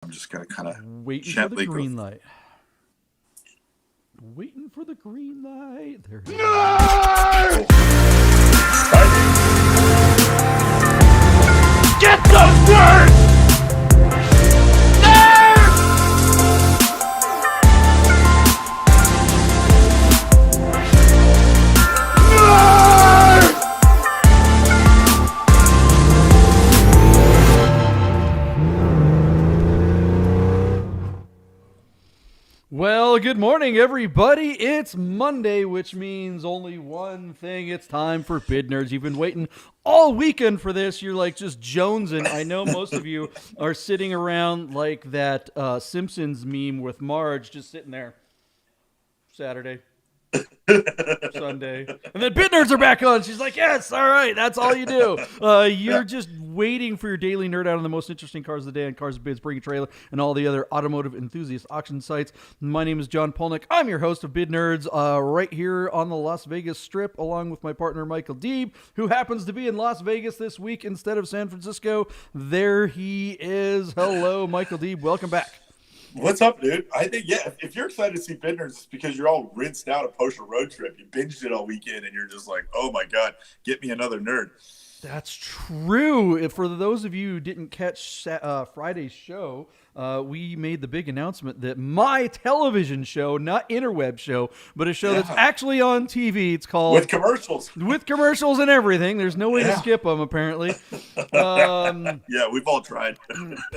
I'm just going to kind of Waiting for the gently go. green light. Waiting for the green light. There it is. Oh. Get the nerds! Well, good morning, everybody. It's Monday, which means only one thing. It's time for Bid Nerds. You've been waiting all weekend for this. You're like just jonesing. I know most of you are sitting around like that Simpsons meme with Marge just sitting there. Saturday. Sunday. And then Bid Nerds are back on. She's like, yes, all right, that's all you do. You're just waiting for your daily nerd out on the most interesting cars of the day on Cars and Bids, Bring a Trailer, and all the other automotive enthusiast auction sites. My name is John Polnik. I'm your host of Bid Nerds right here on the Las Vegas Strip, along with my partner Michael Deeb, who happens to be in Las Vegas this week instead of San Francisco. There he is. Hello, Michael Deeb. Welcome back. What's up, dude? I think, if you're excited to see Bid Nerds, it's because you're all rinsed out of Porsche Road Trip. You binged it all weekend, and you're just like, oh, my God, get me another nerd. That's true. For those of you who didn't catch Friday's show, we made the big announcement that my television show, not interweb show, but a show that's actually on TV. It's called With commercials. With commercials and everything. There's no way to skip them, apparently. Yeah, we've all tried.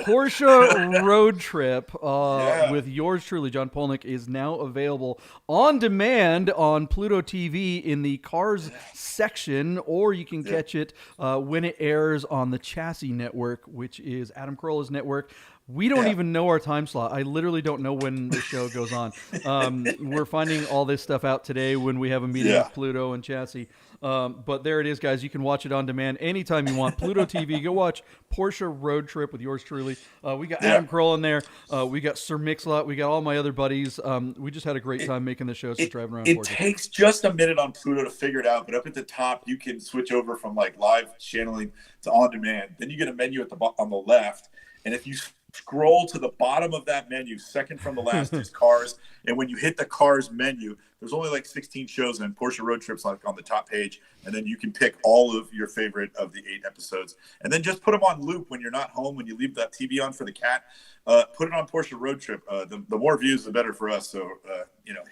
Porsche Road Trip with yours truly, John Polnik, is now available on demand on Pluto TV in the Cars section, or you can catch it when it airs on the Chassis Network, which is Adam Carolla's network. We don't even know our time slot. I literally don't know when the show goes on. We're finding all this stuff out today when we have a meeting with Pluto and Chassis. But there it is, guys. You can watch it on demand anytime you want. Pluto TV. Go watch Porsche Road Trip with yours truly. We got Adam Carolla in there. We got Sir Mix-a-Lot. We got all my other buddies. We just had a great time making the show. So driving around. It takes just a minute on Pluto to figure it out, but up at the top, you can switch over from like live channeling to on demand. Then you get a menu at on the left, and if you scroll to the bottom of that menu, second from the last is cars. And when you hit the cars menu, there's only like 16 shows, and Porsche Road Trip's like on the top page. And then you can pick all of your favorite of the 8 episodes. And then just put them on loop when you're not home, when you leave that TV on for the cat. Put it on Porsche Road Trip. The more views, the better for us. So,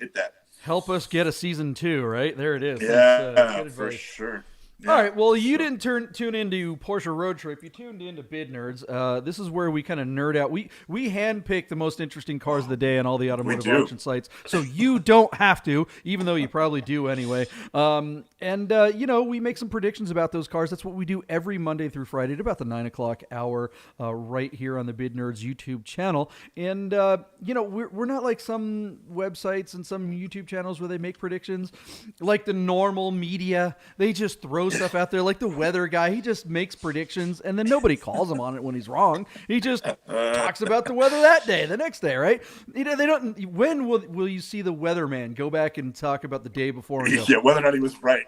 hit that. Help us get a season 2, right? There it is. Yeah, for sure. Yeah. All right, well, you didn't tune into Porsche Road Trip. You tuned into Bid Nerds. This is where we kind of nerd out. We handpick the most interesting cars of the day on all the automotive auction sites, so you don't have to, even though you probably do anyway. We make some predictions about those cars. That's what we do every Monday through Friday at about the 9 o'clock hour right here on the Bid Nerds YouTube channel. And, we're not like some websites and some YouTube channels where they make predictions like the normal media. They just throw stuff out there, like the weather guy. He just makes predictions and then nobody calls him on it when he's wrong. He just talks about the weather that day, the next day, right? They don't. When will you see the weatherman go back and talk about the day before and go, whether or not he was right?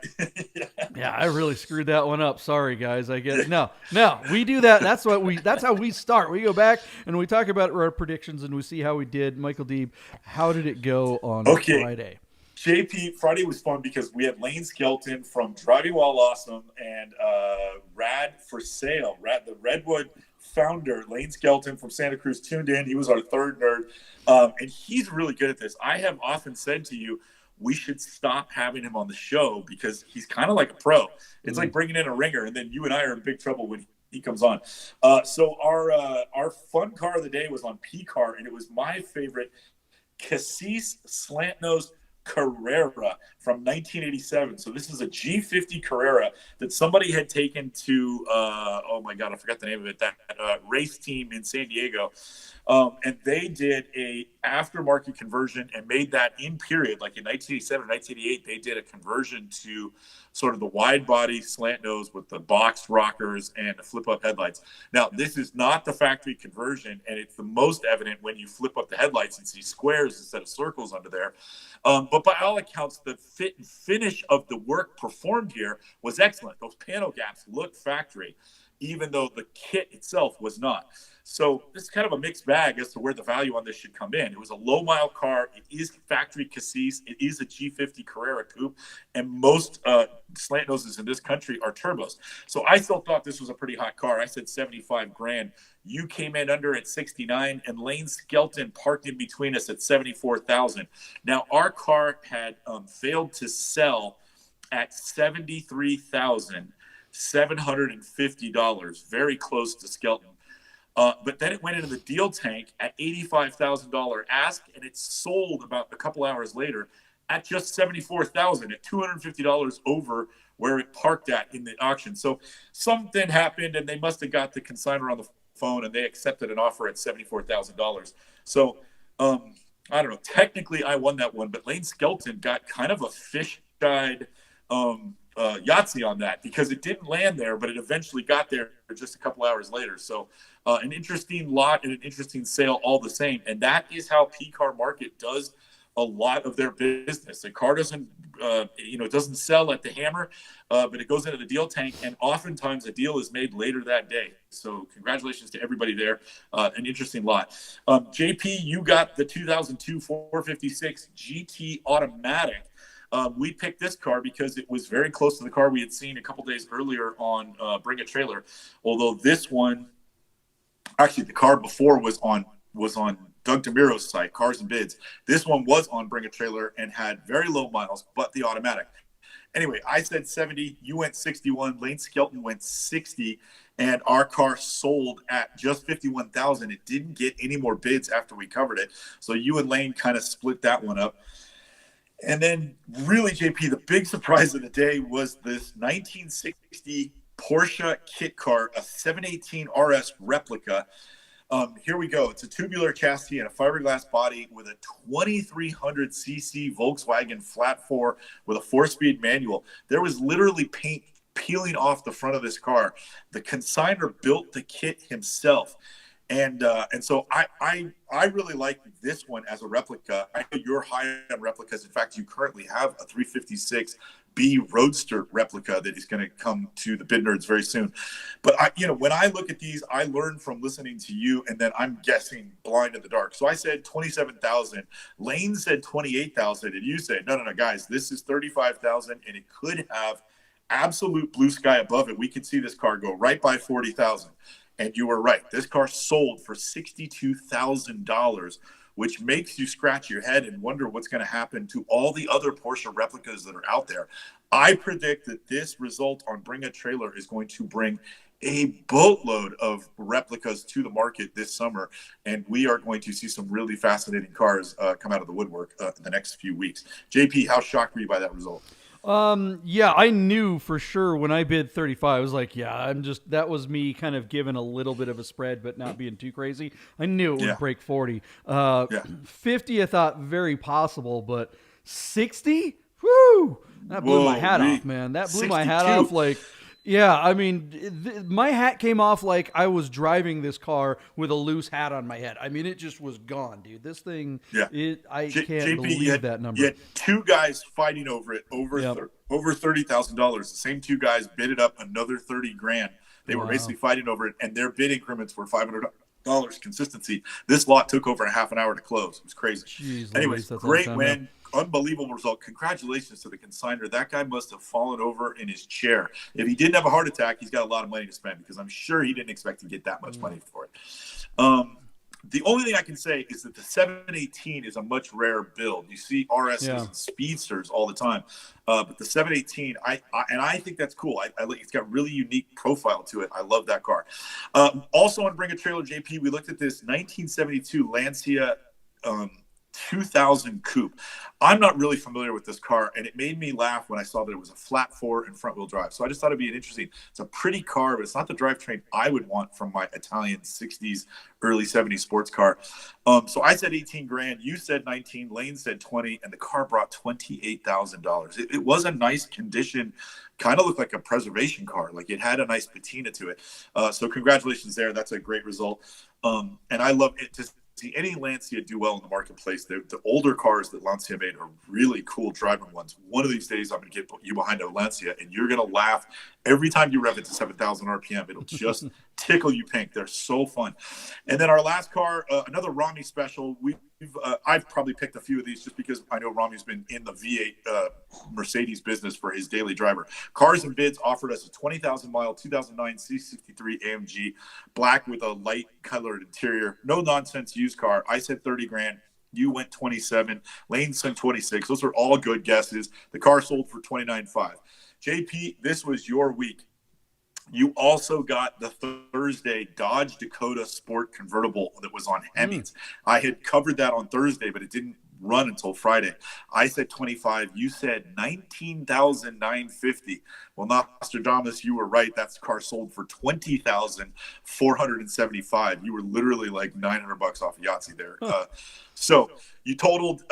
Yeah, I really screwed that one up. Sorry, guys. I get it. No, we do that. That's how we start. We go back and we talk about our predictions and we see how we did. Michael Deeb, how did it go on Friday? JP, Friday was fun because we had Lane Skelton from Driving While Awesome and Rad ForSale, the Redwood founder, Lane Skelton from Santa Cruz, tuned in. He was our third nerd, and he's really good at this. I have often said to you, we should stop having him on the show because he's kind of like a pro. It's like bringing in a ringer, and then you and I are in big trouble when he comes on. So our fun car of the day was on P Car, and it was my favorite Cassis Slant Nose Carrera from 1987. So this is a G50 Carrera that somebody had taken to oh my god, I forgot the name of it, that race team in San Diego, and they did a aftermarket conversion and made that in period, like in 1987 1988 they did a conversion to sort of the wide body slant nose with the boxed rockers and the flip up headlights. Now, this is not the factory conversion, and it's the most evident when you flip up the headlights and see squares instead of circles under there. But by all accounts, the fit and finish of the work performed here was excellent. Those panel gaps look factory. even though the kit itself was not. So this is kind of a mixed bag as to where the value on this should come in. It was a low-mile car. It is factory cassis. It is a G50 Carrera coupe, and most slant noses in this country are turbos. So I still thought this was a pretty hot car. I said 75 grand. You came in under at 69, and Lane Skelton parked in between us at 74,000. Now, our car had failed to sell at $73,750, very close to Skelton. But then it went into the deal tank at $85,000 ask, and it sold about a couple hours later at just $74,000, at $250 over where it parked at in the auction. So something happened, and they must have got the consignor on the phone, and they accepted an offer at $74,000. So I don't know. Technically, I won that one, but Lane Skelton got kind of a fish-eyed Yahtzee on that, because it didn't land there, but it eventually got there just a couple hours later. So an interesting lot and an interesting sale all the same. And that is how P-Car Market does a lot of their business. The car doesn't, it doesn't sell at the hammer, but it goes into the deal tank, and oftentimes a deal is made later that day. So congratulations to everybody there. An interesting lot. JP, you got the 2002 456 GT Automatic. We picked this car because it was very close to the car we had seen a couple days earlier on Bring a Trailer. Although this one, actually the car before was on Doug DeMiro's site, Cars and Bids. This one was on Bring a Trailer and had very low miles, but the automatic. Anyway, I said 70, you went 61, Lane Skelton went 60, and our car sold at just 51,000. It didn't get any more bids after we covered it. So you and Lane kind of split that one up. And then really, JP, the big surprise of the day was this 1960 Porsche kit car, a 718 RS replica. Here we go. It's a tubular chassis and a fiberglass body with a 2300cc Volkswagen flat four with a 4-speed manual. There was literally paint peeling off the front of this car. The consignor built the kit himself. And so I really like this one as a replica. I know you're high on replicas. In fact, you currently have a 356B Roadster replica that is going to come to the Bid Nerds very soon. But when I look at these, I learn from listening to you, and then I'm guessing blind in the dark. So I said 27,000. Lane said 28,000, and you said no, guys, this is 35,000, and it could have absolute blue sky above it. We could see this car go right by 40,000. And you were right. This car sold for $62,000, which makes you scratch your head and wonder what's going to happen to all the other Porsche replicas that are out there. I predict that this result on Bring a Trailer is going to bring a boatload of replicas to the market this summer, and we are going to see some really fascinating cars come out of the woodwork in the next few weeks. JP, how shocked were you by that result? Yeah, I knew for sure when I bid 35, I was like, that was me kind of giving a little bit of a spread, but not being too crazy. I knew it would break 40. 50, I thought very possible, but 60? Whoo! That blew my hat off, man. That blew 62. My hat off like... Yeah, I mean, my hat came off like I was driving this car with a loose hat on my head. I mean, it just was gone, dude. This thing, I can't believe that number. You had two guys fighting over it, over $30,000. The same two guys bid it up another $30,000. They were basically fighting over it, and their bid increments were $500 consistency. This lot took over a half an hour to close. It was crazy. Jeez, anyways, great win. Unbelievable result. Congratulations to the consignor. That guy must have fallen over in his chair. If he didn't have a heart attack, he's got a lot of money to spend, because I'm sure he didn't expect to get that much money for it. The only thing I can say is that the 718 is a much rarer build. You see RSs and Speedsters all the time, but the 718, I think that's cool. It's got really unique profile to it. I love that car. Also on Bring a Trailer, JP, we looked at this 1972 Lancia 2000 Coupe. I'm not really familiar with this car, and it made me laugh when I saw that it was a flat four and front wheel drive. So I just thought it'd be an interesting. It's a pretty car, but it's not the drivetrain I would want from my Italian 60s, early 70s sports car. So I said $18,000. You said 19. Lane said 20, and the car brought $28,000. It was a nice condition. Kind of looked like a preservation car. Like it had a nice patina to it. So congratulations there. That's a great result. And I love it. Just see any Lancia do well in the marketplace. The older cars that Lancia made are really cool driving ones. One of these days, I'm going to get you behind a Lancia, and you're going to laugh Every time you rev it to 7,000 RPM, it'll just tickle you pink. They're so fun. And then our last car, another Rami special. I've probably picked a few of these just because I know Rami's been in the V8 Mercedes business for his daily driver. Cars and Bids offered us a 20,000 mile 2009 C63 AMG, black with a light colored interior. No nonsense used car. I said 30 grand. You went 27. Lane said 26. Those are all good guesses. The car sold for 29.5. JP, this was your week. You also got the Thursday Dodge Dakota Sport convertible that was on Hemmings. I had covered that on Thursday, but it didn't run until Friday. I said 25. You said 19,950. Well, Nostradamus, you were right. That car sold for 20,475. You were literally like $900 off Yahtzee there. So you tallied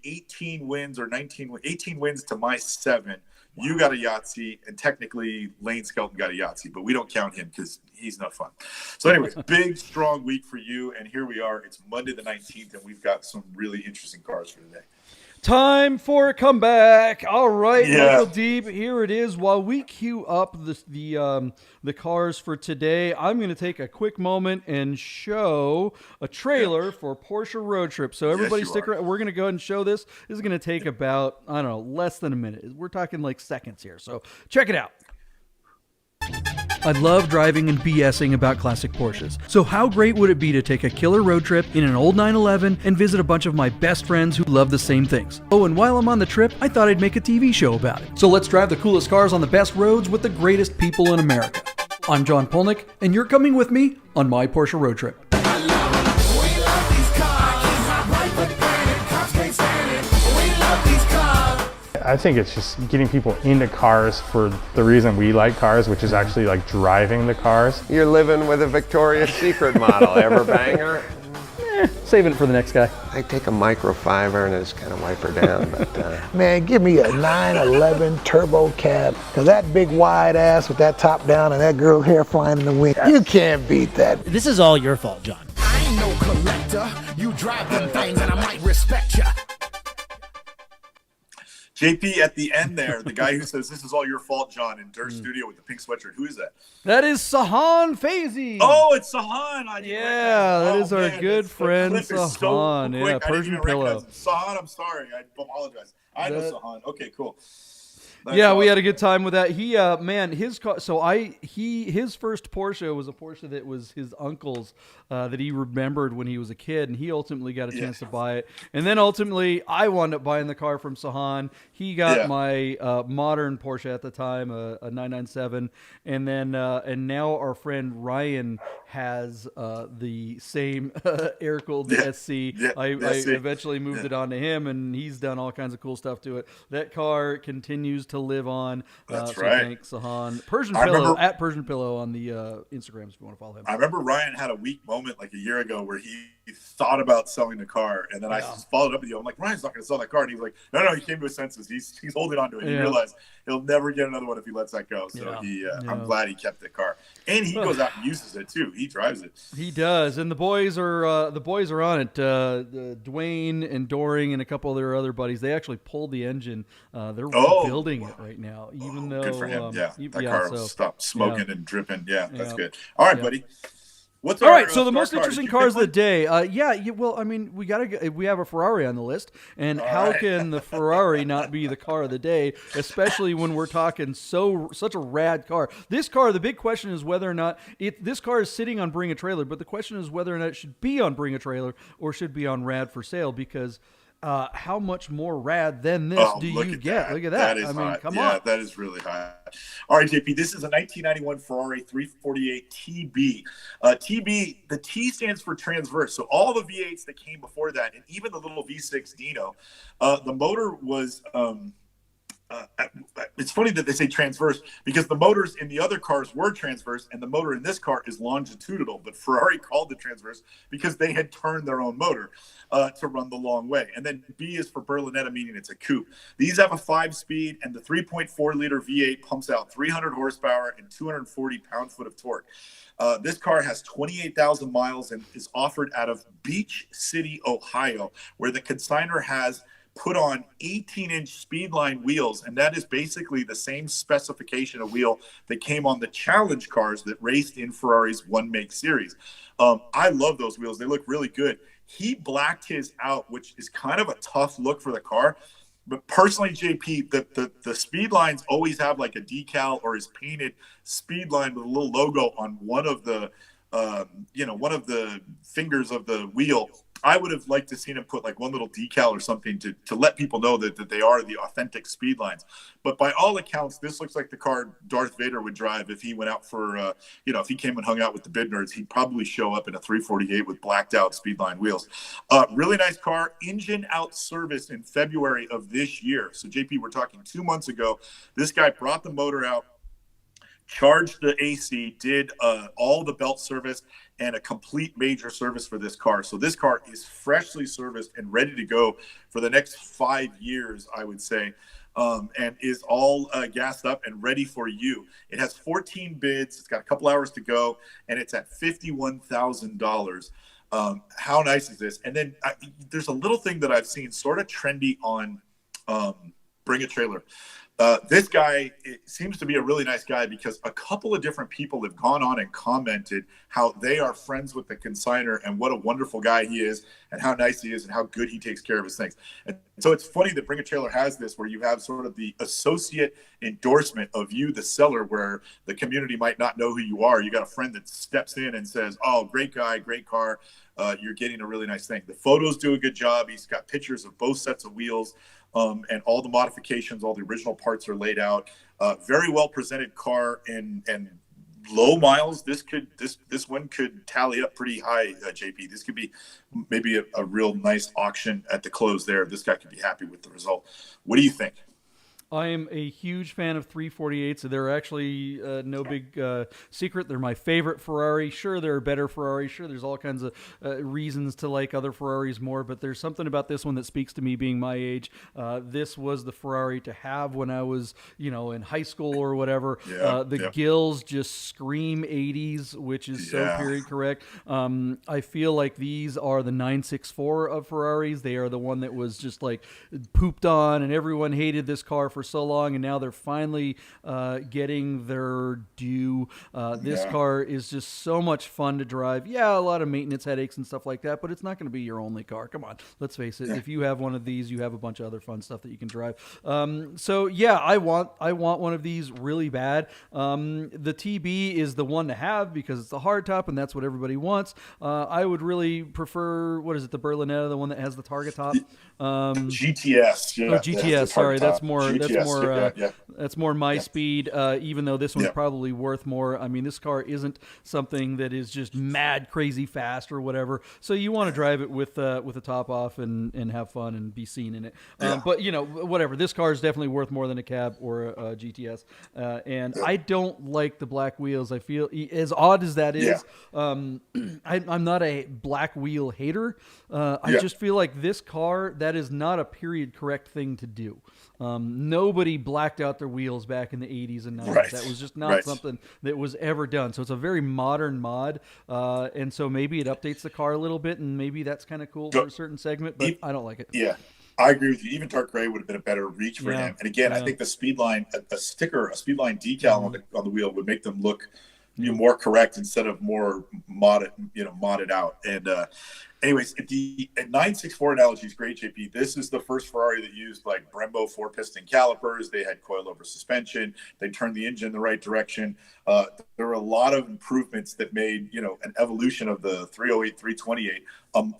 18 wins or 18 wins to my 7. You got a Yahtzee, and technically Lane Skelton got a Yahtzee, but we don't count him because he's not fun. So anyways, big, strong week for you, and here we are. It's Monday the 19th, and we've got some really interesting cars for today. Time for a comeback. All right, Michael Deeb, here it is. While we queue up the cars for today, I'm going to take a quick moment and show a trailer for Porsche Road Trip. So everybody stick around. We're going to go ahead and show this. This is going to take about, I don't know, less than a minute. We're talking like seconds here. So check it out. I love driving and BSing about classic Porsches. So how great would it be to take a killer road trip in an old 911 and visit a bunch of my best friends who love the same things? Oh, and while I'm on the trip, I thought I'd make a TV show about it. So let's drive the coolest cars on the best roads with the greatest people in America. I'm John Polnik, and you're coming with me on my Porsche road trip. I think it's just getting people into cars for the reason we like cars, which is actually like driving the cars. You're living with a Victoria's Secret model, ever banger? Saving it for the next guy. I take a microfiber and I just kind of wipe her down. But Man, give me a 911 turbo cab, because that big wide ass with that top down and that girl's hair flying in the wind, you can't beat that. This is all your fault, John. I ain't no collector. You drive them things and I might respect ya. JP, at the end there, the guy who says, "This is all your fault, John," in Dirt Studio with the pink sweatshirt. Who is that? That is Sahan Faizi. Oh, it's Sahan. That is our good friend Sahan. So Persian Pillow. Sahan, I'm sorry. I apologize. I know Sahan. Okay, cool. That's we awesome. had a good time with that. He, man, his car. So his first Porsche was a Porsche that was his uncle's that he remembered when he was a kid, and he ultimately got a chance to buy it. And then ultimately, I wound up buying the car from Sahan. He got my modern Porsche at the time, a 997, and then and now our friend Ryan has the same air-cooled SC. I eventually moved it on to him, and he's done all kinds of cool stuff to it. That car continues to live on. That's so right. Thanks, Sahan. Persian Pillow, at Persian Pillow on the Instagrams if you want to follow him. I remember Ryan had a weak moment like a year ago where he thought about selling the car, and then I followed up with you. I'm like, Ryan's not going to sell that car, and he's like, no, he came to his senses. He's holding on to it. He realized he'll never get another one if he lets that go. So I'm glad he kept the car, and he goes out and uses it too. He drives it. He does, and the boys are on it. Dwayne and Doring and a couple of their other buddies. They actually pulled the engine. They're rebuilding it right now. Even though good for him. That car will stop smoking and dripping. That's good. All right, buddy. What's all right? So the most interesting cars of the day. Well, I mean, we have a Ferrari on the list, and how can the Ferrari not be the car of the day, especially when we're talking such a rad car? This car, the big question is whether or not this car is sitting on Bring a Trailer, but the question is whether or not it should be on Bring a Trailer or should be on Rad for Sale, because how much more rad than this do you get? Look at that. That is hot. Come on. That is really high. All right, JP, this is a 1991 Ferrari 348 TB. TB, the T stands for transverse. So all the V8s that came before that, and even the little V6 Dino, the motor was it's funny that they say transverse, because the motors in the other cars were transverse and the motor in this car is longitudinal, but Ferrari called it transverse because they had turned their own motor to run the long way. And then B is for Berlinetta, meaning it's a coupe. These have a 5-speed, and the 3.4-liter V8 pumps out 300 horsepower and 240 pound-foot of torque. This car has 28,000 miles and is offered out of Beach City, Ohio, where the consignor has put on 18-inch Speedline wheels, and that is basically the same specification of wheel that came on the Challenge cars that raced in Ferrari's one make series. I love those wheels. They look really good. He blacked his out, which is kind of a tough look for the car. But personally, JP, the speed lines always have like a decal or is painted speed line with a little logo on one of the, one of the fingers of the wheel. I would have liked to seen him put like one little decal or something to let people know that they are the authentic speed lines. But by all accounts, this looks like the car Darth Vader would drive if he went out for, if he came and hung out with the bid nerds. He'd probably show up in a 348 with blacked out Speedline wheels. Really nice car. Engine out service in February of this year. So JP, we're talking 2 months ago. This guy brought the motor out, charged the AC, did all the belt service and a complete major service for this car. So this car is freshly serviced and ready to go for the next 5 years, I would say, and is all gassed up and ready for you. It has 14 bids. It's got a couple hours to go, and it's at $51,000. How nice is this? And then there's a little thing that I've seen sort of trendy on Bring a Trailer. This guy seems to be a really nice guy because a couple of different people have gone on and commented how they are friends with the consignor and what a wonderful guy he is and how nice he is and how good he takes care of his things. And so it's funny that Bring a Trailer has this where you have sort of the associate endorsement of you, the seller, where the community might not know who you are. You got a friend that steps in and says, oh, great guy, great car. You're getting a really nice thing. The photos do a good job. He's got pictures of both sets of wheels. And all the modifications, all the original parts are laid out. Very well presented car and low miles. This one could tally up pretty high, JP. This could be maybe a real nice auction at the close there. This guy could be happy with the result. What do you think? I am a huge fan of 348s. So they're actually no big secret. They're my favorite Ferrari. Sure, there are better Ferraris. Sure, there's all kinds of reasons to like other Ferraris more, but there's something about this one that speaks to me being my age. This was the Ferrari to have when I was, in high school or whatever. The gills just scream 80s, which is so period correct. I feel like these are the 964 of Ferraris. They are the one that was just like pooped on and everyone hated this car for so long, and now they're finally getting their due. This car is just so much fun to drive. Yeah, a lot of maintenance headaches and stuff like that, but it's not going to be your only car. Come on, let's face it. If you have one of these, you have a bunch of other fun stuff that you can drive. So yeah, I want one of these really bad. The TB is the one to have because it's a hardtop, and that's what everybody wants. I would really prefer, what is it, the Berlinetta, the one that has the target top? GTS. Yeah, GTS. Sorry, that's more. GTS, That's more my speed. Even though this one's probably worth more. I mean, this car isn't something that is just mad crazy fast or whatever. So you want to drive it with the top off and have fun and be seen in it. But whatever. This car is definitely worth more than a cab or a GTS. And I don't like the black wheels. I feel, as odd as that is, I'm not a black wheel hater. I just feel like this car, that is not a period correct thing to do. Nobody blacked out their wheels back in the 80s and 90s. That was just not something that was ever done. So it's a very modern mod. And so maybe it updates the car a little bit, and maybe that's kind of cool for a certain segment, but I don't like it. Yeah, I agree with you. Even dark gray would have been a better reach for him. And again, I think the Speedline, a Speedline decal on the wheel would make them look more correct instead of more modded out. And anyways, at 964 analogy is great, JP. This is the first Ferrari that used like Brembo 4-piston calipers. They had coilover suspension. They turned the engine in the right direction. There were a lot of improvements that made an evolution of the 308, 328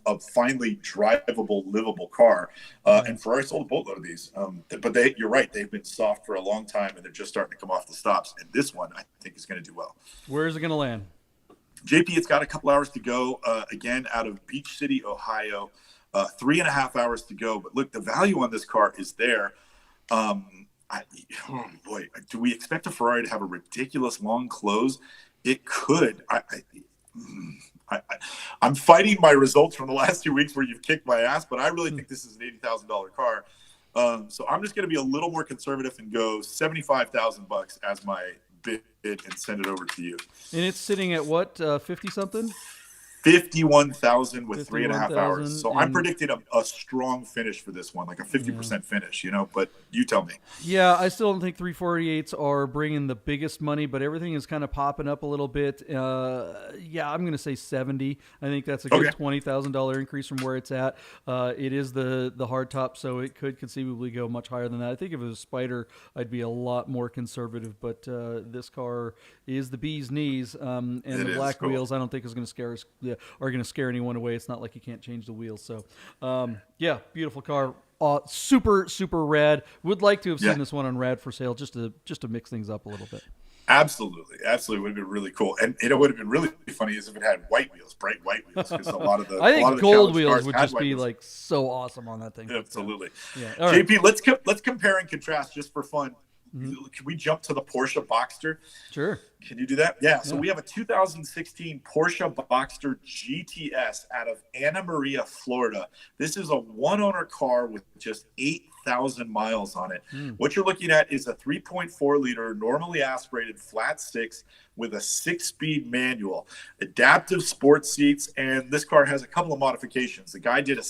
a finally drivable, livable car. And Ferrari sold a boatload of these. But you're right, they've been soft for a long time, and they're just starting to come off the stops. And this one, I think, is going to do well. Where is it going to land? JP, it's got a couple hours to go, again, out of Beach City, Ohio. 3.5 hours to go. But look, the value on this car is there. Oh boy, do we expect a Ferrari to have a ridiculous long close? It could. I'm fighting my results from the last 2 weeks where you've kicked my ass, but I really think this is an $80,000 car. So I'm just going to be a little more conservative and go $75,000 as my bid and send it over to you. And it's sitting at what, 50 something? 51,000 with 3.5 hours. 51,000, So I'm predicting a strong finish for this one, like a 50% finish, you know, but you tell me. Yeah, I still don't think 348s are bringing the biggest money, but everything is kind of popping up a little bit. Yeah, I'm going to say 70. I think that's a good $20,000 increase from where it's at. It is the hard top, so it could conceivably go much higher than that. I think if it was a Spider, I'd be a lot more conservative, but this car is the bee's knees, and the black wheels I don't think is going to scare anyone away. It's not like you can't change the wheels. So, yeah, beautiful car. Super, super rad. Would like to have seen this one on Rad ForSale just to mix things up a little bit. Absolutely. Would have been really cool. And it would have been really funny is if it had white wheels, bright white wheels, because a lot of the I think gold wheels would just be wheels. like so awesome on that thing. Absolutely. Yeah. JP, let's compare and contrast just for fun. Can we jump to the Porsche Boxster? Sure. Can you do that? Yeah. So we have a 2016 Porsche Boxster GTS out of Anna Maria, Florida. This is a one-owner car with just 8,000 miles on it. What you're looking at is a 3.4 liter, normally aspirated flat six with a 6-speed manual, adaptive sports seats, and this car has a couple of modifications. The guy did a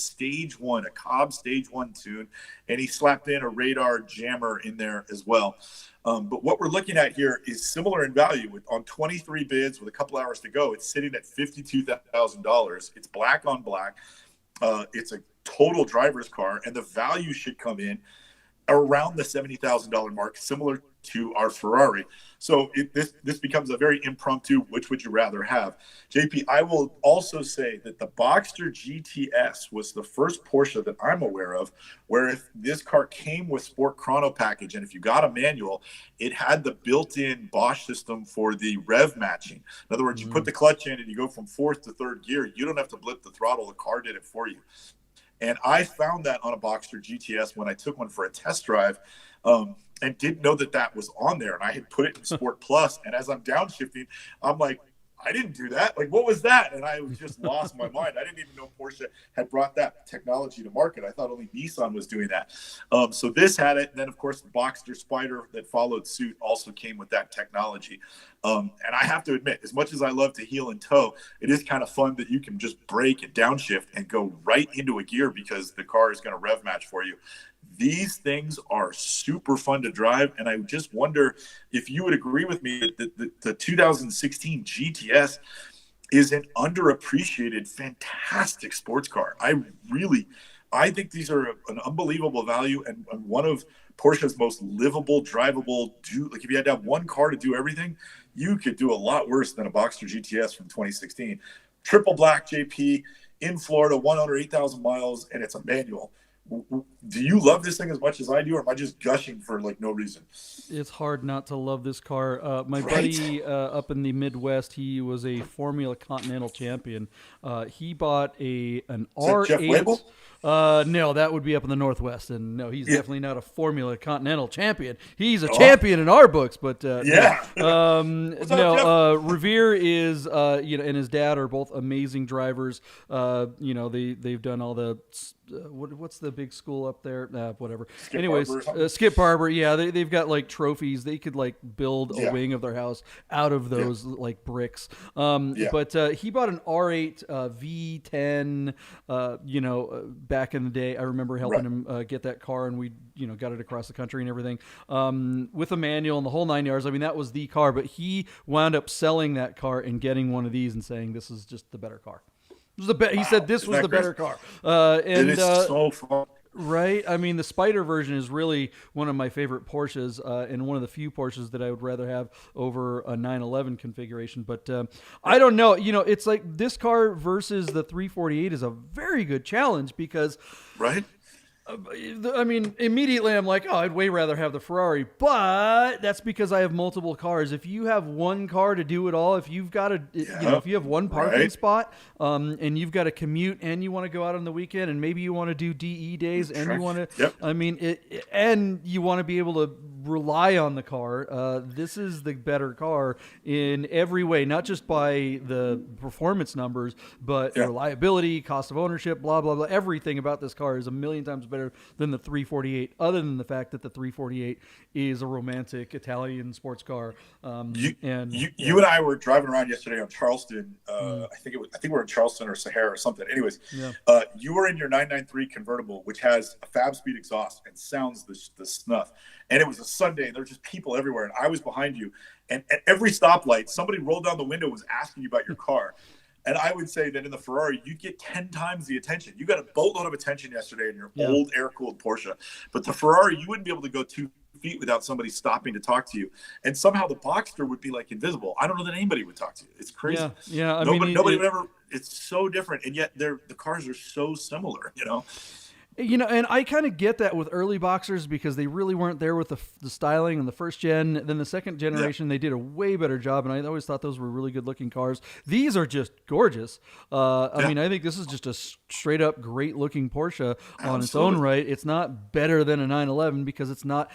Cobb Stage 1 tune, and he slapped in a radar jammer in there as well. But what we're looking at here is similar in value. On 23 bids with a couple hours to go, it's sitting at $52,000. It's black on black. It's a total driver's car, and the value should come in around the $70,000 mark, similar to our Ferrari. So this becomes a very impromptu, which would you rather have? JP, I will also say that the Boxster GTS was the first Porsche that I'm aware of where if this car came with Sport Chrono package, and if you got a manual, it had the built-in Bosch system for the rev matching. In other words, you put the clutch in and you go from fourth to third gear. You don't have to blip the throttle. The car did it for you. And I found that on a Boxster GTS when I took one for a test drive, and didn't know that was on there. And I had put it in Sport Plus. And as I'm downshifting, I'm like, I didn't do that. Like, what was that? And I just lost my mind. I didn't even know Porsche had brought that technology to market. I thought only Nissan was doing that. So this had it. And then, of course, the Boxster Spider that followed suit also came with that technology. And I have to admit, as much as I love to heel and toe, it is kind of fun that you can just brake and downshift and go right into a gear because the car is going to rev match for you. These things are super fun to drive, and I just wonder if you would agree with me that the 2016 GTS is an underappreciated, fantastic sports car. I think these are an unbelievable value and one of Porsche's most livable, drivable. Like if you had to have one car to do everything, you could do a lot worse than a Boxster GTS from 2016. Triple black, JP, in Florida, one owner, 8,000 miles, and it's a manual. Do you love this thing as much as I do, or am I just gushing for like no reason? It's hard not to love this car. My buddy up in the Midwest, he was a Formula Continental champion. He bought an R8. Jeff Webel? No, that would be up in the Northwest, and no, he's definitely not a Formula Continental champion. He's a champion in our books, but Revere is and his dad are both amazing drivers. They've done all the what's the big school up there? Whatever. Skip Barber. Yeah, they've got like trophies. They could like build a wing of their house out of those like bricks. But he bought an R8 V10. Back in the day, I remember helping him get that car, and we got it across the country and everything with a manual and the whole 9 yards. I mean, that was the car. But he wound up selling that car and getting one of these and saying this is just the better car. He said this was the better car. It is so fun. Right. I mean, the Spider version is really one of my favorite Porsches and one of the few Porsches that I would rather have over a 911 configuration. But I don't know. It's like this car versus the 348 is a very good challenge because I mean, immediately I'm like, I'd way rather have the Ferrari, but that's because I have multiple cars. If you have one car to do it all, if you've got if you have one parking spot, and you've got a commute and you want to go out on the weekend and maybe you want to do DE days and you want to, and you want to be able to rely on the car. This is the better car in every way, not just by the performance numbers, but reliability, cost of ownership, blah, blah, blah. Everything about this car is a million times better better than the 348, other than the fact that the 348 is a romantic Italian sports car. You and I were driving around yesterday on Charleston. I think we were in Charleston or Sahara or something. Anyways, you were in your 993 convertible, which has a Fab Speed exhaust and sounds the snuff. And it was a Sunday, and there were just people everywhere. And I was behind you. And at every stoplight, somebody rolled down the window and was asking you about your car. And I would say that in the Ferrari, you get 10 times the attention. You got a boatload of attention yesterday in your old air-cooled Porsche. But the Ferrari, you wouldn't be able to go 2 feet without somebody stopping to talk to you. And somehow the Boxster would be like invisible. I don't know that anybody would talk to you. It's crazy. Yeah. Nobody would ever. It's so different. And yet the cars are so similar, you know? You know, and I kind of get that with early Boxers because they really weren't there with the styling in the first gen. Then the second generation, they did a way better job, and I always thought those were really good-looking cars. These are just gorgeous. I mean, I think this is just a straight-up great-looking Porsche on its own right. It's not better than a 911 because it's not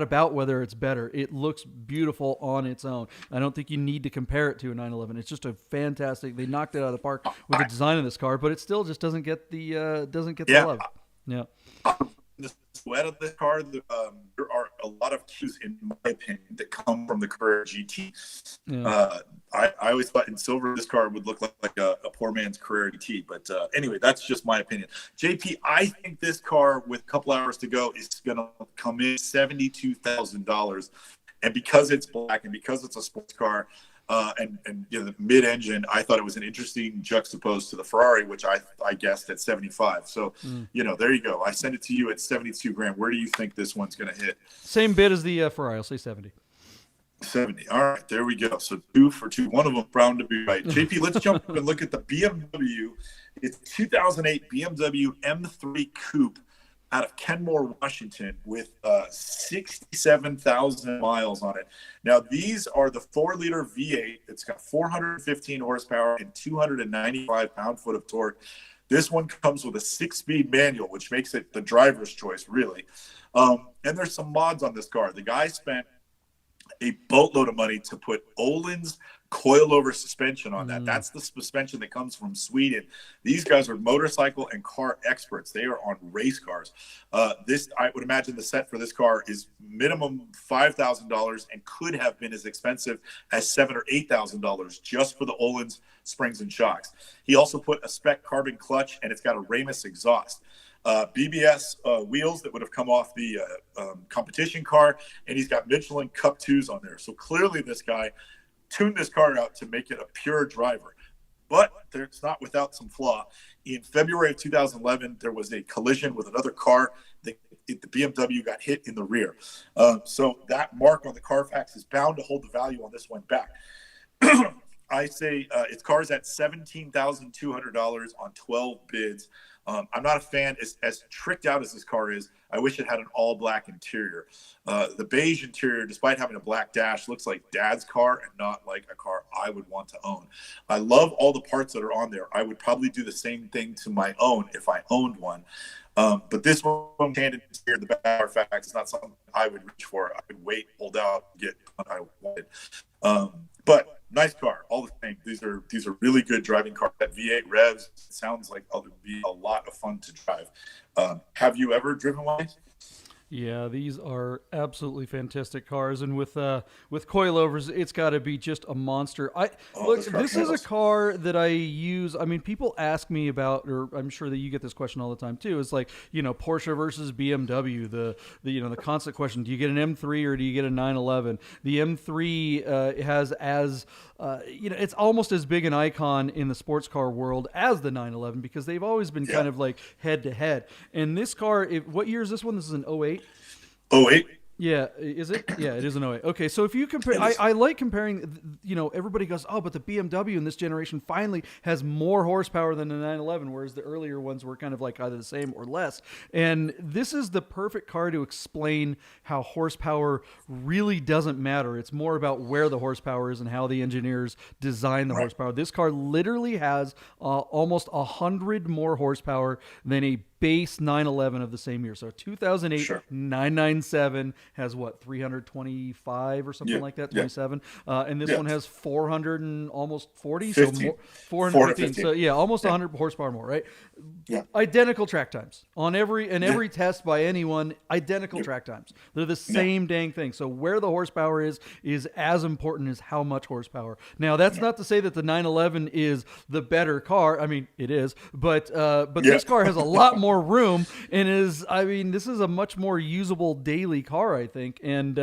about whether it's better. It looks beautiful on its own. I don't think you need to compare it to a 911. It's just a fantastic. They knocked it out of the park with the design of this car, but it still just doesn't get the love. Yeah. The sweat of the car, there are a lot of cues, in my opinion, that come from the Carrera GT. I always thought in silver this car would look like a poor man's Carrera GT. But anyway, that's just my opinion. JP, I think this car with a couple hours to go is going to come in $72,000. And because it's black and because it's a sports car, and you know, the mid-engine, I thought it was an interesting juxtaposed to the Ferrari, which I guessed at 75. So, you know, there you go. I sent it to you at 72 grand. Where do you think this one's going to hit? Same bid as the Ferrari. I'll say 70. 70. All right, there we go. So 2 for 2. One of them bound to be right. JP, let's jump up and look at the BMW. It's 2008 BMW M3 Coupe out of Kenmore, Washington, with 67,000 miles on it. Now, these are the 4-liter V8. It's got 415 horsepower and 295 pound-foot of torque. This one comes with a 6-speed manual, which makes it the driver's choice, really. And there's some mods on this car. The guy spent a boatload of money to put Öhlins coilover suspension on that. That's the suspension that comes from Sweden. These guys are motorcycle and car experts. They are on race cars. This, I would imagine the set for this car is minimum $5,000 and could have been as expensive as $7,000 or $8,000 just for the Öhlins springs and shocks. He also put a spec carbon clutch, and it's got a Ramus exhaust. BBS wheels that would have come off the competition car, and he's got Michelin Cup 2s on there. So clearly this guy tuned this car out to make it a pure driver. But it's not without some flaw. In February of 2011, there was a collision with another car. The BMW got hit in the rear. So that mark on the Carfax is bound to hold the value on this one back. I say its car's at $17,200 on 12 bids. I'm not a fan. As tricked out as this car is, I wish it had an all-black interior. The beige interior, despite having a black dash, looks like Dad's car and not like a car I would want to own. I love all the parts that are on there. I would probably do the same thing to my own if I owned one. But this one, handed here, the back Carfax, is not something I would reach for. I would wait, hold out, get what I wanted. But nice car, all the same. These are really good driving cars. That V8 revs, it sounds like it would be a lot of fun to drive. Have you ever driven one? Yeah, these are absolutely fantastic cars, and with coilovers, it's got to be just a monster. This is a car that I use. I mean, people ask me about, or I'm sure that you get this question all the time too. It's like, you know, Porsche versus BMW. The constant question: do you get an M3 or do you get a 911? The M3 has it's almost as big an icon in the sports car world as the 911 because they've always been kind of like head to head. And this car, what year is this one? This is an 08. 08. Yeah, is it? Yeah, it is an 08. Okay, so if you compare, I like comparing, everybody goes, oh, but the BMW in this generation finally has more horsepower than the 911, whereas the earlier ones were kind of like either the same or less. And this is the perfect car to explain how horsepower really doesn't matter. It's more about where the horsepower is and how the engineers design the horsepower. This car literally has almost 100 more horsepower than a base 911 of the same year. So 2008 Sure. 997 has what, 325 or something like that, 27. And this one has 400 and almost 40, 15. so more, 415. 415. So yeah, almost 100 horsepower more, right? Yeah. Identical track times on every test by anyone. Identical track times. They're the same dang thing. So where the horsepower is as important as how much horsepower. Now that's not to say that the 911 is the better car. I mean, it is, but this car has a lot more room and this is a much more usable daily car, I think. And,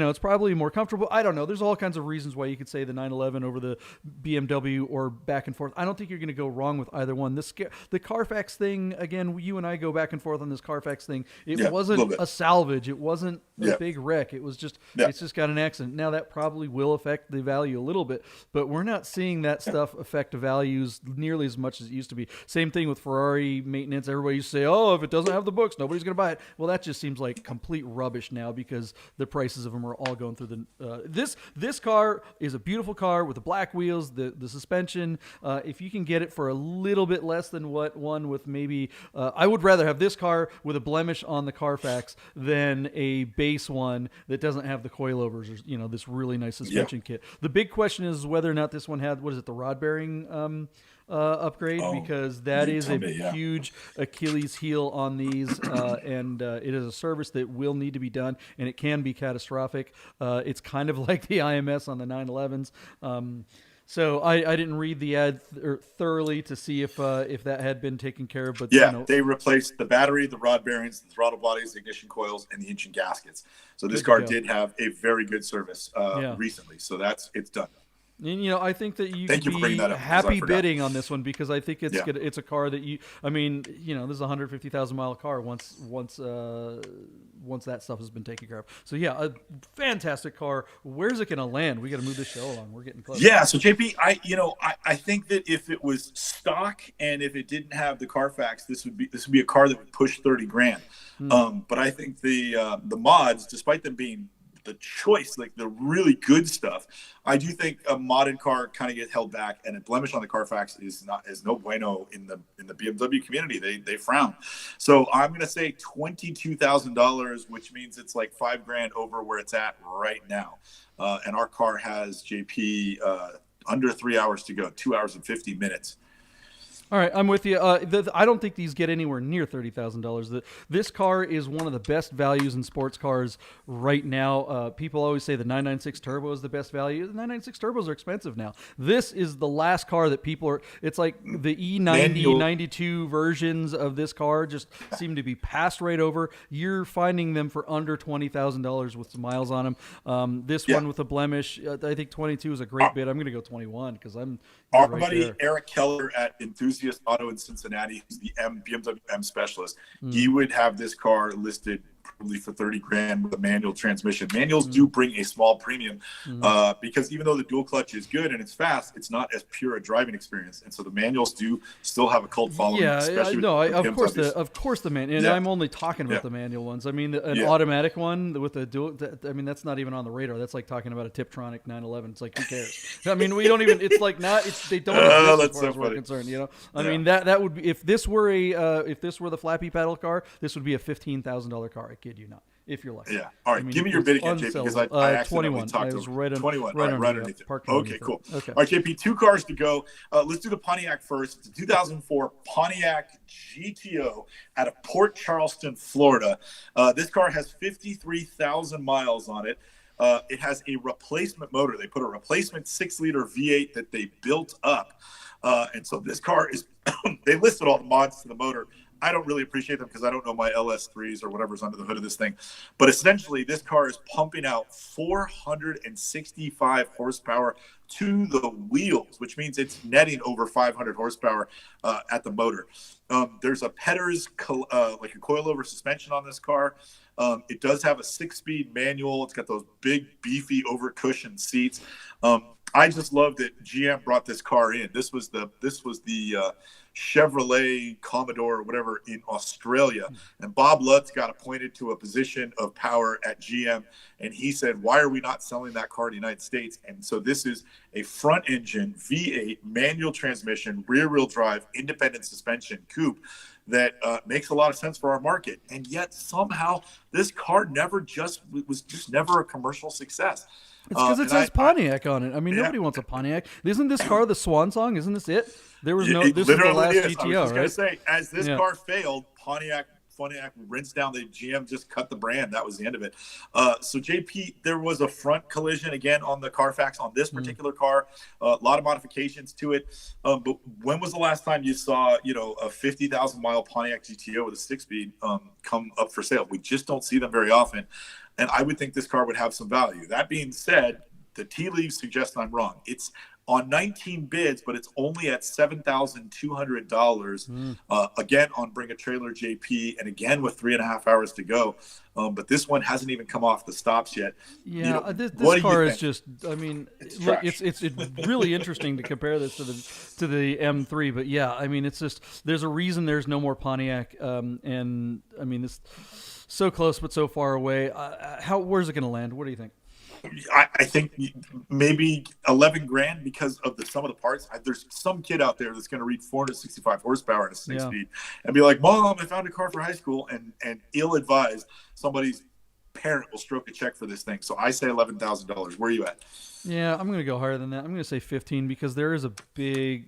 it's probably more comfortable. I don't know. There's all kinds of reasons why you could say the 911 over the BMW or back and forth. I don't think you're going to go wrong with either one. The Carfax thing, again, you and I go back and forth on this Carfax thing. It wasn't a salvage. It wasn't a big wreck. It was just, it's just got an accident. Now that probably will affect the value a little bit, but we're not seeing that stuff affect the values nearly as much as it used to be. Same thing with Ferrari maintenance. Everybody used to say, oh, if it doesn't have the books, nobody's going to buy it. Well, that just seems like complete rubbish now because the prices of them are all going through the. This car is a beautiful car with the black wheels, the suspension. If you can get it for a little bit less than what one with maybe, I would rather have this car with a blemish on the Carfax than a base one that doesn't have the coilovers or this really nice suspension kit. The big question is whether or not this one had the rod bearing upgrade, because that is a huge Achilles heel on these, and it is a service that will need to be done, and it can be catastrophic. It's kind of like the IMS on the 911s. So I didn't read the ad thoroughly to see if that had been taken care of. But they replaced the battery, the rod bearings, the throttle bodies, the ignition coils, and the engine gaskets. So this car did have a very good service recently. So it's done. And, I think that you could be happy bidding on this one because I think it's good. It's a car that this is a 150,000 mile car once that stuff has been taken care of. So a fantastic car. Where's it going to land? We got to move this show along. We're getting close. Yeah. So JP, I think that if it was stock and if it didn't have the Carfax, this would be a car that would push 30 grand. But I think the mods, despite them being the choice, like the really good stuff, I do think a modded car kind of gets held back, and a blemish on the Carfax is no bueno in the BMW community. They frown. So I'm going to say $22,000, which means it's like $5,000 over where it's at right now. And our car has JP under 3 hours to go, 2 hours and 50 minutes. All right, I'm with you. I don't think these get anywhere near $30,000. This car is one of the best values in sports cars right now. People always say the 996 Turbo is the best value. The 996 Turbos are expensive now. This is the last car that people are. It's like the E90, 92 versions of this car just seem to be passed right over. You're finding them for under $20,000 with some miles on them. This one with a blemish, I think 22 is a great bid. I'm going to go 21 because I'm. Our buddy Eric Keller at Enthusiast Auto in Cincinnati, who's the BMW M specialist, he would have this car listed probably for 30 grand with a manual transmission. Manuals do bring a small premium because even though the dual clutch is good and it's fast, it's not as pure a driving experience. And so the manuals do still have a cult following. Of course the manual. And I'm only talking about the manual ones. I mean, an automatic one with a dual. I mean, that's not even on the radar. That's like talking about a Tiptronic 911. It's like, who cares? I mean, we don't even. It's like not. They don't exist as far as we're concerned. I mean, that would be if this were the flappy pedal car. This would be a $15,000 car. I kid you not. If you're lucky. Yeah. All right. Give me your bid again, JP, because I accidentally 21. talked I was to right 21. Right underneath it. Okay, cool. Okay. All right, JP, 2 cars to go. Let's do the Pontiac first. It's a 2004 Pontiac GTO out of Port Charleston, Florida. This car has 53,000 miles on it. It has a replacement motor. They put a replacement 6-liter V8 that they built up. And so this car is, they listed all the mods to the motor. I don't really appreciate them because I don't know my LS3s or whatever's under the hood of this thing. But essentially, this car is pumping out 465 horsepower to the wheels, which means it's netting over 500 horsepower at the motor. There's a Petters, like a coilover suspension on this car. It does have a 6-speed manual. It's got those big, beefy, over-cushioned seats. I just love that GM brought this car in. This was the Chevrolet Commodore or whatever in Australia, and Bob Lutz got appointed to a position of power at GM, and he said, "Why are we not selling that car in the United States?" And so this is a front engine V8 manual transmission, rear wheel drive, independent suspension coupe that makes a lot of sense for our market, and yet somehow this car was just never a commercial success. It's because it says Pontiac on it. I mean, nobody wants a Pontiac. Isn't this car the swan song? Isn't this it? There was no. This is the last is. GTO, I was just right? gonna say, as this car failed, Pontiac rinsed down the GM, just cut the brand. That was the end of it. So JP, there was a front collision again on the Carfax on this particular car. A lot of modifications to it. But when was the last time you saw, a 50,000-mile Pontiac GTO with a 6-speed come up for sale? We just don't see them very often. And I would think this car would have some value. That being said, the tea leaves suggest I'm wrong. It's on 19 bids, but it's only at $7,200. Again, on Bring a Trailer JP, and again with 3.5 hours to go. But this one hasn't even come off the stops yet. Yeah, this car is just. I mean, it's really interesting to compare this to the M3. But yeah, I mean, it's just there's a reason there's no more Pontiac. And I mean, this so close but so far away. Where's it going to land? What do you think? I think maybe 11 grand because of the sum of the parts. There's some kid out there that's going to read 465 horsepower in a 6-speed and be like, "Mom, I found a car for high school," and ill-advised, somebody's parent will stroke a check for this thing. So I say $11,000. Where are you at? Yeah, I'm going to go higher than that. I'm going to say 15 because there's a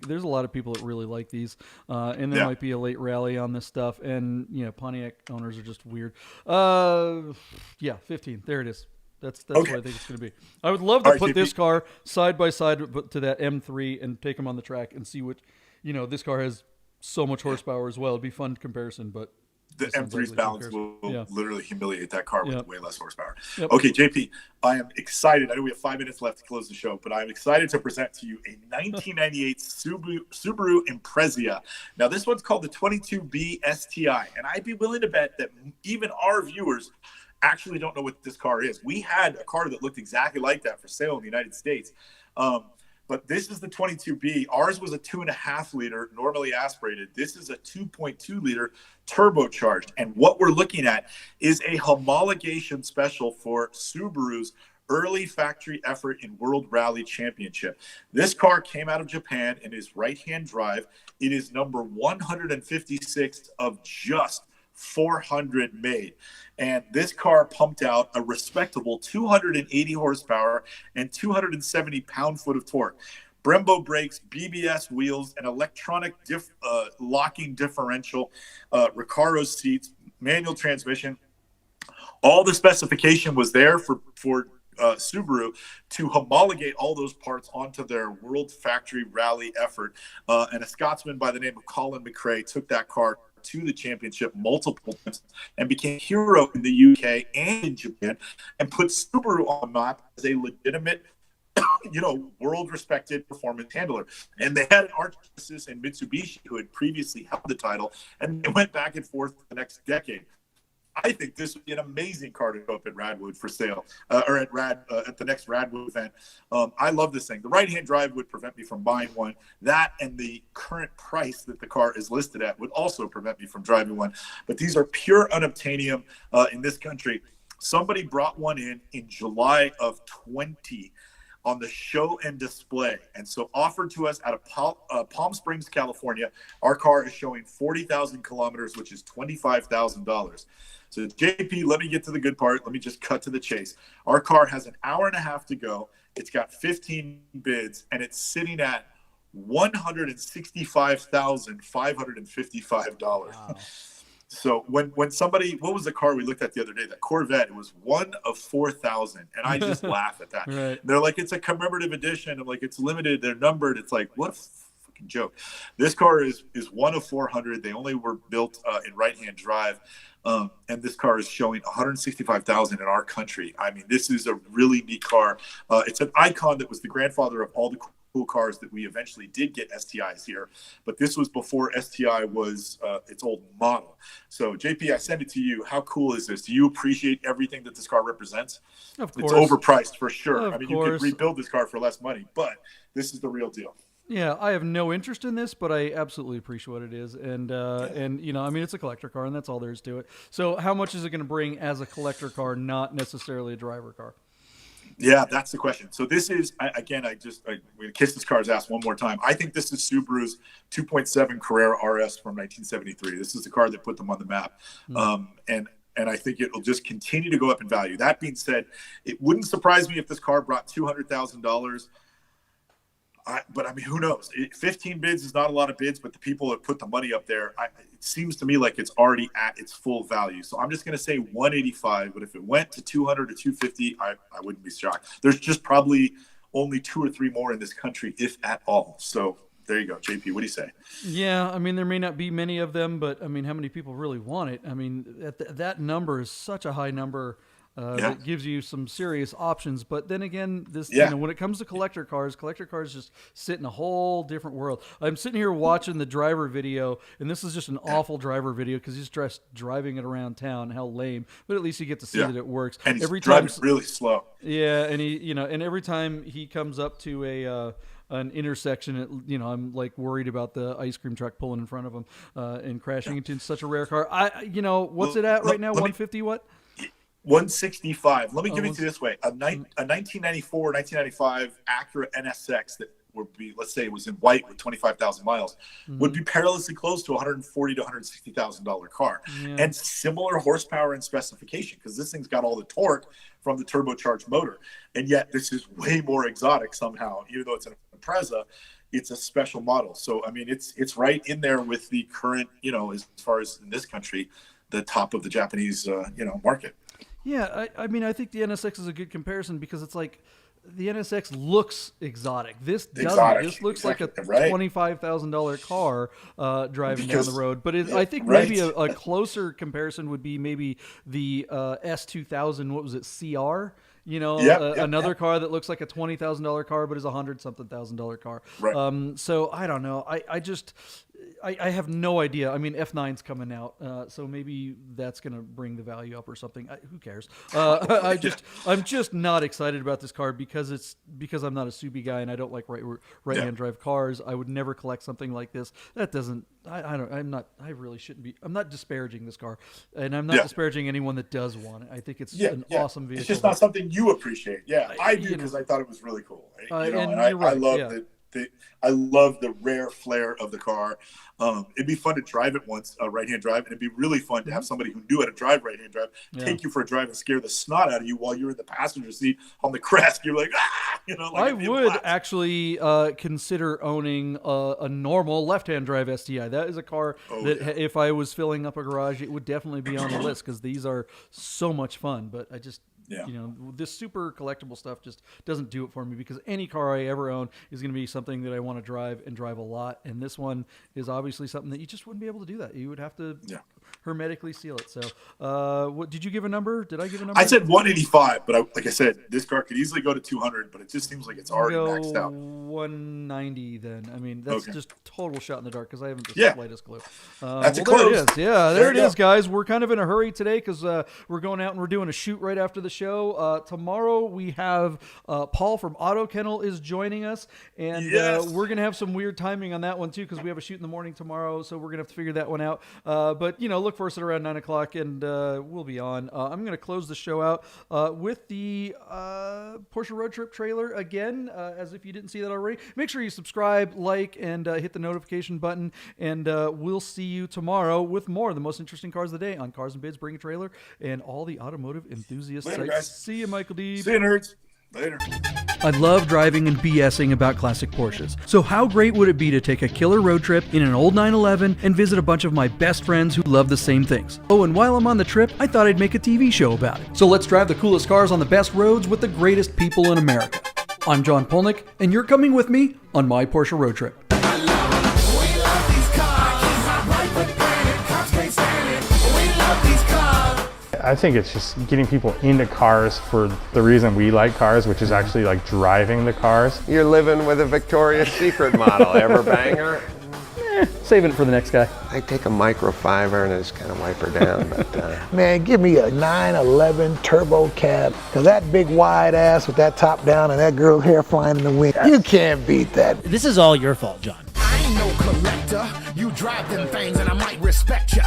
lot of people that really like these, and there might be a late rally on this stuff. And Pontiac owners are just weird. 15. There it is. That's okay. What I think it's going to be. I would love to put this car side by side to that M3 and take them on the track and see what, this car has so much horsepower as well. It'd be fun comparison, but the M3's balance will literally humiliate that car with way less horsepower. Yep. Okay, JP, I am excited. I know we have 5 minutes left to close the show, but I'm excited to present to you a 1998 Subaru Impreza. Now, this one's called the 22B STI, and I'd be willing to bet that even our viewers actually don't know what this car is. We had a car that looked exactly like that for sale in the United States. But this is the 22B. Ours was a 2.5 liter, normally aspirated. This is a 2.2 liter turbocharged. And what we're looking at is a homologation special for Subaru's early factory effort in World Rally Championship. This car came out of Japan and is right-hand drive. It is number 156 of just 400 made, and this car pumped out a respectable 280 horsepower and 270 pound-foot of torque. Brembo brakes, BBS wheels, an electronic locking differential, Recaro seats, manual transmission. All the specification was there for Subaru to homologate all those parts onto their World Factory Rally effort. And a Scotsman by the name of Colin McRae took that car to the championship multiple times and became a hero in the UK and in Japan, and put Subaru on the map as a legitimate, world-respected performance handler. And they had an arch nemesis in Mitsubishi who had previously held the title, and they went back and forth for the next decade. I think this would be an amazing car to go up at Radwood for sale, or at the next Radwood event. I love this thing. The right-hand drive would prevent me from buying one. That and the current price that the car is listed at would also prevent me from driving one. But these are pure unobtainium in this country. Somebody brought one in July of 20 on the show and display, and so offered to us out of Palm Springs, California. Our car is showing 40,000 kilometers, which is $25,000. So JP, let me get to the good part. Let me just cut to the chase. Our car has an hour and a half to go. It's got 15 bids, and it's sitting at $165,555. Wow. So when somebody, what was the car we looked at the other day? That Corvette, it was one of 4,000. And I just laugh at that. Right. They're like, it's a commemorative edition. I'm like, it's limited. They're numbered. It's like, what a fucking joke. This car is one of 400. They only were built in right-hand drive. And this car is showing 165,000 in our country. I mean, this is a really neat car. It's an icon that was the grandfather of all the cool cars that we eventually did get STIs here, but this was before STI was its old model. So JP, I send it to you. How cool is this? Do you appreciate everything that this car represents? Of course. It's overpriced for sure. Of I mean, course. you could rebuild this car for less money, but this is the real deal. Yeah, I have no interest in this, but I absolutely appreciate what it is. And you know, I mean, it's a collector car, and that's all there is to it. So how much is it going to bring as a collector car, not necessarily a driver car? Yeah, that's the question. So this is, again, I'm going to kiss this car's ass one more time. I think this is Subaru's 2.7 Carrera RS from 1973. This is the car that put them on the map. And I think it'll just continue to go up in value. That being said, it wouldn't surprise me if this car brought $200,000. But I mean, who knows? 15 bids is not a lot of bids, but the people that put the money up there, it seems to me like it's already at its full value. So I'm just going to say 185. But if it went to 200 or 250, I wouldn't be shocked. There's just probably only 2 or 3 more in this country, if at all. So there you go, JP. What do you say? Yeah, I mean, there may not be many of them, but I mean, how many people really want it? I mean, that number is such a high number. That gives you some serious options. But then again, you know, when it comes to collector cars just sit in a whole different world. I'm sitting here watching the driver video, and this is just an awful driver video because he's just driving it around town. How lame! But at least you get to see that it works. And he's driving really slow. Yeah, and and every time he comes up to an intersection, you know, I'm like worried about the ice cream truck pulling in front of him and crashing into such a rare car. What's it at right now? 150 what? 165. Let me give it to you this way. A 1994, 1995 Acura NSX that would be, let's say it was in white with 25,000 miles, would be perilously close to $140,000 to $160,000 car. And similar horsepower and specification, because this thing's got all the torque from the turbocharged motor. And yet this is way more exotic somehow, even though it's an Impreza. It's a special model. So, I mean, it's right in there with the current, you know, as far as in this country, the top of the Japanese, market. Yeah, I mean, I think the NSX is a good comparison because it's like the NSX looks exotic. This doesn't. This looks like a $25,000 car driving down the road. But I think maybe a closer comparison would be maybe the S2000. What was it? CR. You know, another car that looks like a $20,000 car, but is $100,000 car. Right. So I don't know. I have no idea. I mean, F9's coming out, so maybe that's going to bring the value up or something. Who cares? I'm just not excited about this car because I'm not a Subi guy and I don't like right-hand drive cars. I would never collect something like this. That doesn't. I really shouldn't be. I'm not disparaging this car, and I'm not disparaging anyone that does want it. I think it's an awesome vehicle. It's just not something you appreciate. Yeah, I do because I thought it was really cool. I love it. I love the rare flair of the car. It'd be fun to drive it once, right-hand drive, and it'd be really fun to have somebody who knew how to drive right-hand drive take you for a drive and scare the snot out of you while you're in the passenger seat on the crest. You're like, ah! You know, like I would actually consider owning a normal left-hand drive STI. That is a car if I was filling up a garage, it would definitely be on the list because these are so much fun. But I just... You know, this super collectible stuff just doesn't do it for me because any car I ever own is going to be something that I want to drive and drive a lot. And this one is obviously something that you just wouldn't be able to do that. You would have to hermetically seal it. So, what did you give a number? Did I give a number? I said 185, but like I said, this car could easily go to 200, but it just seems like it's already maxed out. 190 then. I mean, that's just total shot in the dark because I haven't the slightest clue. That's there close. it is. Yeah, there it is, guys. We're kind of in a hurry today because we're going out and we're doing a shoot right after the show. Tomorrow we have Paul from Auto Kennel is joining us, and we're going to have some weird timing on that one too because we have a shoot in the morning tomorrow, so we're going to have to figure that one out. But, you know, look for us at around 9 o'clock, and we'll be on. I'm going to close the show out with the Porsche Road Trip trailer again, as if you didn't see that already. Make sure you subscribe, like, and hit the notification button, and we'll see you tomorrow with more of the most interesting cars of the day on Cars and Bids, Bring a Trailer, and all the automotive enthusiast Later, sites. guys. See you, Michael Deeb. See you, nerds. Later. I love driving and BSing about classic Porsches. So how great would it be to take a killer road trip in an old 911 and visit a bunch of my best friends who love the same things? Oh, and while I'm on the trip, I thought I'd make a TV show about it. So let's drive the coolest cars on the best roads with the greatest people in America. I'm John Polnik, and you're coming with me on my Porsche road trip. I think it's just getting people into cars for the reason we like cars, which is actually like driving the cars. You're living with a Victoria's Secret model. Ever bang her? Saving it for the next guy. I take a microfiber and just kind of wipe her down. But Man, give me a 911 turbo cab. Cause that big wide ass with that top down and that girl's hair flying in the wind. You can't beat that. This is all your fault, John. I ain't no collector. You drive them things and I might respect ya.